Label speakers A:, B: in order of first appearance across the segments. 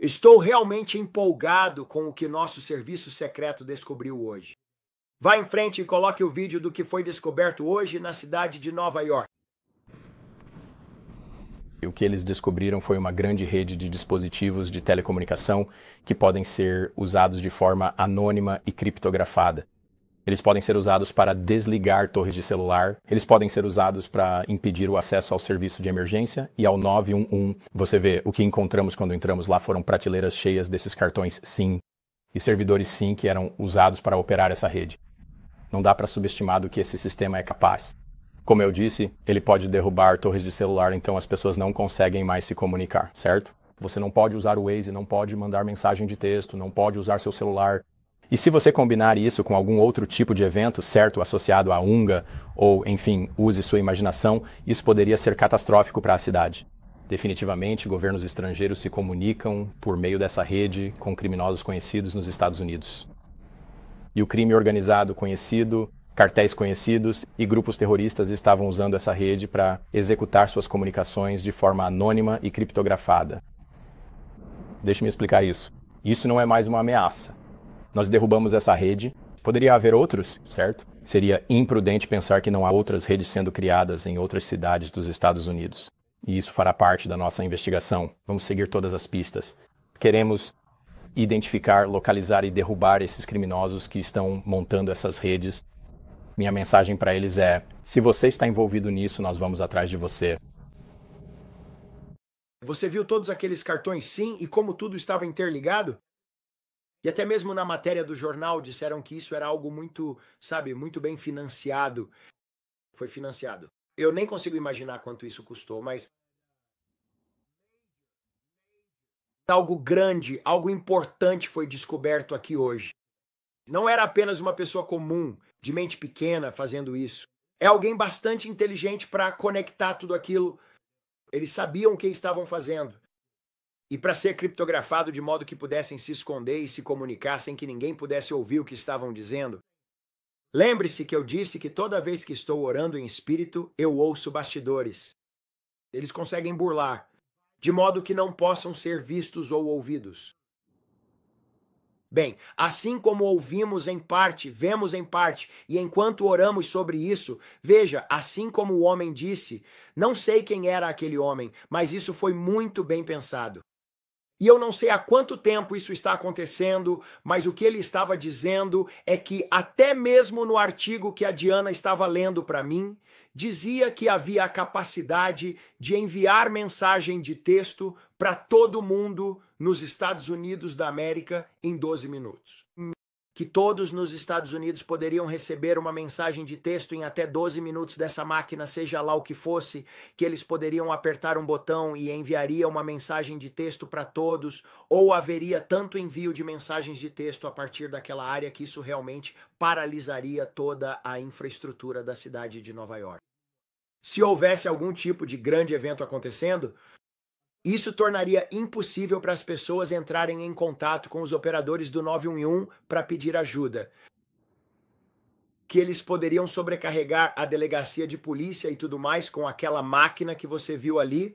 A: Estou realmente empolgado com o que nosso serviço secreto descobriu hoje. Vá em frente e coloque o vídeo do que foi descoberto hoje na cidade de Nova York.
B: O que eles descobriram foi uma grande rede de dispositivos de telecomunicação que podem ser usados de forma anônima e criptografada. Eles podem ser usados para desligar torres de celular, eles podem ser usados para impedir o acesso ao serviço de emergência e ao 911. Você vê, o que encontramos quando entramos lá foram prateleiras cheias desses cartões SIM e servidores SIM que eram usados para operar essa rede. Não dá para subestimar do que esse sistema é capaz. Como eu disse, ele pode derrubar torres de celular, então as pessoas não conseguem mais se comunicar, certo? Você não pode usar o Waze, não pode mandar mensagem de texto, não pode usar seu celular. E se você combinar isso com algum outro tipo de evento, certo, associado a UNGA, ou, enfim, use sua imaginação, isso poderia ser catastrófico para a cidade. Definitivamente, governos estrangeiros se comunicam por meio dessa rede com criminosos conhecidos nos Estados Unidos. E o crime organizado conhecido, cartéis conhecidos e grupos terroristas estavam usando essa rede para executar suas comunicações de forma anônima e criptografada. Deixe-me explicar isso. Isso não é mais uma ameaça. Nós derrubamos essa rede. Poderia haver outros, certo? Seria imprudente pensar que não há outras redes sendo criadas em outras cidades dos Estados Unidos. E isso fará parte da nossa investigação. Vamos seguir todas as pistas. Queremos identificar, localizar e derrubar esses criminosos que estão montando essas redes. Minha mensagem para eles é: se você está envolvido nisso, nós vamos atrás de você.
A: Você viu todos aqueles cartões SIM e como tudo estava interligado? E até mesmo na matéria do jornal disseram que isso era algo muito, sabe, muito bem financiado. Foi financiado. Eu nem consigo imaginar quanto isso custou, mas algo grande, algo importante foi descoberto aqui hoje. Não era apenas uma pessoa comum, de mente pequena, fazendo isso. É alguém bastante inteligente para conectar tudo aquilo. Eles sabiam o que estavam fazendo. E para ser criptografado de modo que pudessem se esconder e se comunicar sem que ninguém pudesse ouvir o que estavam dizendo. Lembre-se que eu disse que toda vez que estou orando em espírito, eu ouço bastidores. Eles conseguem burlar, de modo que não possam ser vistos ou ouvidos. Bem, assim como ouvimos em parte, vemos em parte, e enquanto oramos sobre isso, veja, assim como o homem disse, não sei quem era aquele homem, mas isso foi muito bem pensado. E eu não sei há quanto tempo isso está acontecendo, mas o que ele estava dizendo é que até mesmo no artigo que a Diana estava lendo para mim, dizia que havia a capacidade de enviar mensagem de texto para todo mundo nos Estados Unidos da América em 12 minutos. Que todos nos Estados Unidos poderiam receber uma mensagem de texto em até 12 minutos dessa máquina, seja lá o que fosse, que eles poderiam apertar um botão e enviaria uma mensagem de texto para todos, ou haveria tanto envio de mensagens de texto a partir daquela área que isso realmente paralisaria toda a infraestrutura da cidade de Nova York. Se houvesse algum tipo de grande evento acontecendo, isso tornaria impossível para as pessoas entrarem em contato com os operadores do 911 para pedir ajuda. Que eles poderiam sobrecarregar a delegacia de polícia e tudo mais com aquela máquina que você viu ali.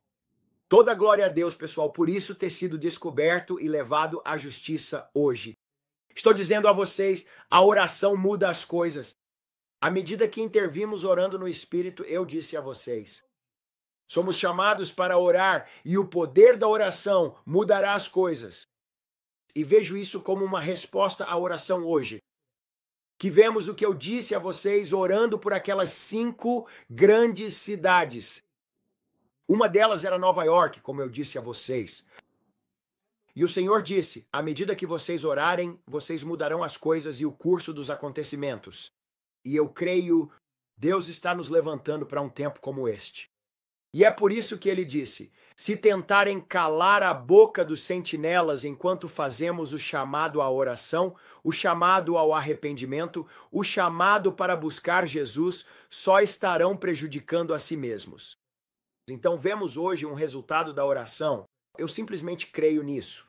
A: Toda glória a Deus, pessoal, por isso ter sido descoberto e levado à justiça hoje. Estou dizendo a vocês, a oração muda as coisas. À medida que intervimos orando no Espírito, eu disse a vocês. Somos chamados para orar e o poder da oração mudará as coisas. E vejo isso como uma resposta à oração hoje. Que vemos o que eu disse a vocês orando por aquelas 5 grandes cidades. Uma delas era Nova York, como eu disse a vocês. E o Senhor disse, à medida que vocês orarem, vocês mudarão as coisas e o curso dos acontecimentos. E eu creio, Deus está nos levantando para um tempo como este. E é por isso que ele disse, se tentarem calar a boca dos sentinelas enquanto fazemos o chamado à oração, o chamado ao arrependimento, o chamado para buscar Jesus, só estarão prejudicando a si mesmos. Então vemos hoje um resultado da oração. Eu simplesmente creio nisso.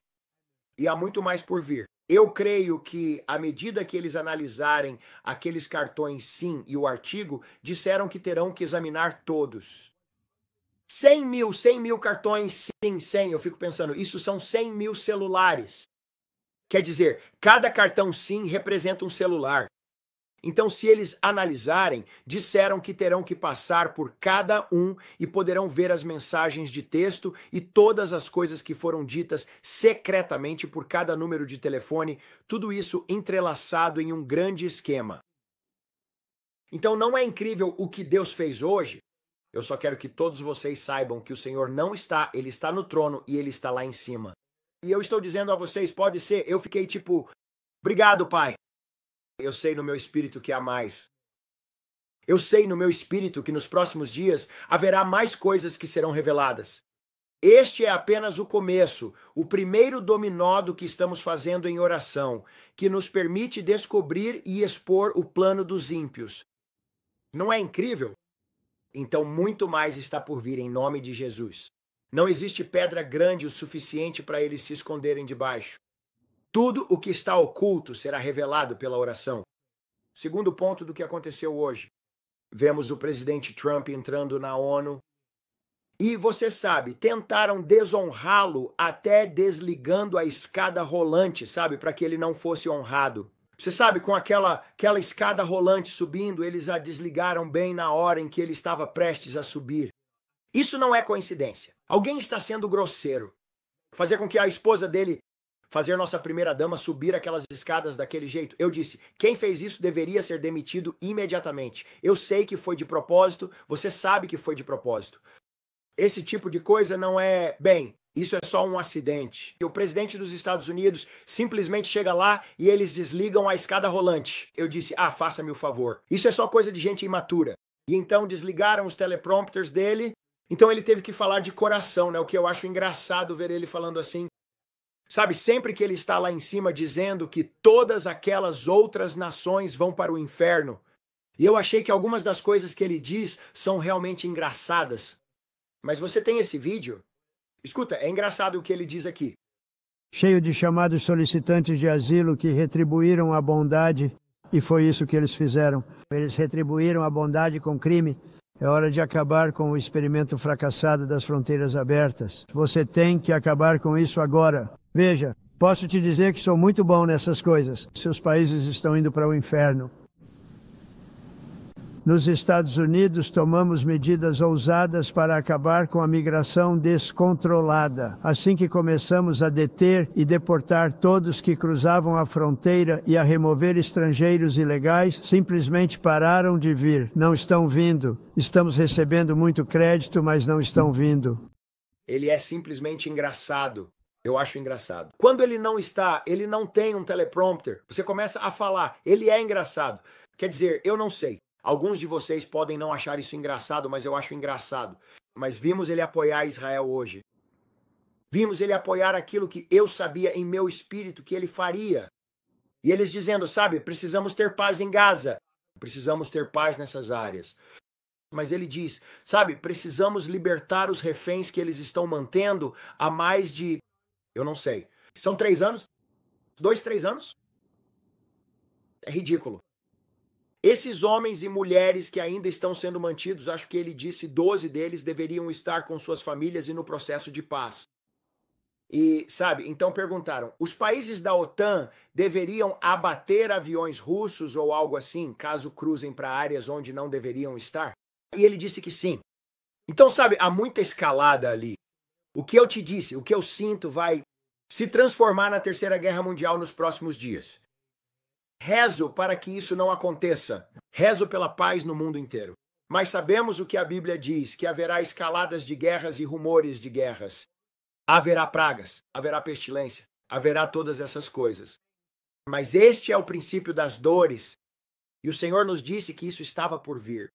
A: E há muito mais por vir. Eu creio que, à medida que eles analisarem aqueles cartões SIM e o artigo, disseram que terão que examinar todos. 100 mil cartões, sim, 100. Eu fico pensando, isso são 100 mil celulares. Quer dizer, cada cartão SIM representa um celular. Então, se eles analisarem, disseram que terão que passar por cada um e poderão ver as mensagens de texto e todas as coisas que foram ditas secretamente por cada número de telefone, tudo isso entrelaçado em um grande esquema. Então, não é incrível o que Deus fez hoje? Eu só quero que todos vocês saibam que o Senhor não está, ele está no trono e ele está lá em cima. E eu estou dizendo a vocês, pode ser, eu fiquei tipo, obrigado, Pai. Eu sei no meu espírito que há mais. Eu sei no meu espírito que nos próximos dias haverá mais coisas que serão reveladas. Este é apenas o começo, o primeiro dominó do que estamos fazendo em oração, que nos permite descobrir e expor o plano dos ímpios. Não é incrível? Então muito mais está por vir em nome de Jesus. Não existe pedra grande o suficiente para eles se esconderem debaixo. Tudo o que está oculto será revelado pela oração. Segundo ponto do que aconteceu hoje. Vemos o presidente Trump entrando na ONU. E você sabe, tentaram desonrá-lo até desligando a escada rolante, sabe? Para que ele não fosse honrado. Você sabe, com aquela escada rolante subindo, eles a desligaram bem na hora em que ele estava prestes a subir. Isso não é coincidência. Alguém está sendo grosseiro. Fazer com que a esposa dele fazer nossa primeira-dama subir aquelas escadas daquele jeito. Eu disse, quem fez isso deveria ser demitido imediatamente. Eu sei que foi de propósito, você sabe que foi de propósito. Esse tipo de coisa não é... Bem, isso é só um acidente. O presidente dos Estados Unidos simplesmente chega lá e eles desligam a escada rolante. Eu disse, faça-me o favor. Isso é só coisa de gente imatura. E então desligaram os teleprompters dele. Então ele teve que falar de coração, né? O que eu acho engraçado ver ele falando assim. Sabe, sempre que ele está lá em cima dizendo que todas aquelas outras nações vão para o inferno. E eu achei que algumas das coisas que ele diz são realmente engraçadas. Mas você tem esse vídeo? Escuta, é engraçado o que ele diz aqui.
C: Cheio de chamados solicitantes de asilo que retribuíram a bondade, e foi isso que eles fizeram. Eles retribuíram a bondade com crime. É hora de acabar com o experimento fracassado das fronteiras abertas. Você tem que acabar com isso agora. Veja, posso te dizer que sou muito bom nessas coisas. Seus países estão indo para o inferno. Nos Estados Unidos, tomamos medidas ousadas para acabar com a migração descontrolada. Assim que começamos a deter e deportar todos que cruzavam a fronteira e a remover estrangeiros ilegais, simplesmente pararam de vir. Não estão vindo. Estamos recebendo muito crédito, mas não estão vindo.
A: Ele é simplesmente engraçado. Eu acho engraçado. Quando ele não está, ele não tem um teleprompter. Você começa a falar, ele é engraçado. Quer dizer, eu não sei. Alguns de vocês podem não achar isso engraçado, mas eu acho engraçado. Mas vimos ele apoiar Israel hoje. Vimos ele apoiar aquilo que eu sabia em meu espírito que ele faria. E eles dizendo, sabe, precisamos ter paz em Gaza. Precisamos ter paz nessas áreas. Mas ele diz, sabe, precisamos libertar os reféns que eles estão mantendo há mais de... Eu não sei. São 3 anos? 2, 3 anos? É ridículo. Esses homens e mulheres que ainda estão sendo mantidos, acho que ele disse 12 deles deveriam estar com suas famílias e no processo de paz. E, sabe, então perguntaram, os países da OTAN deveriam abater aviões russos ou algo assim, caso cruzem para áreas onde não deveriam estar? E ele disse que sim. Então, sabe, há muita escalada ali. O que eu te disse, o que eu sinto vai se transformar na Terceira Guerra Mundial nos próximos dias. Rezo para que isso não aconteça. Rezo pela paz no mundo inteiro. Mas sabemos o que a Bíblia diz, que haverá escaladas de guerras e rumores de guerras. Haverá pragas, haverá pestilência, haverá todas essas coisas. Mas este é o princípio das dores. E o Senhor nos disse que isso estava por vir.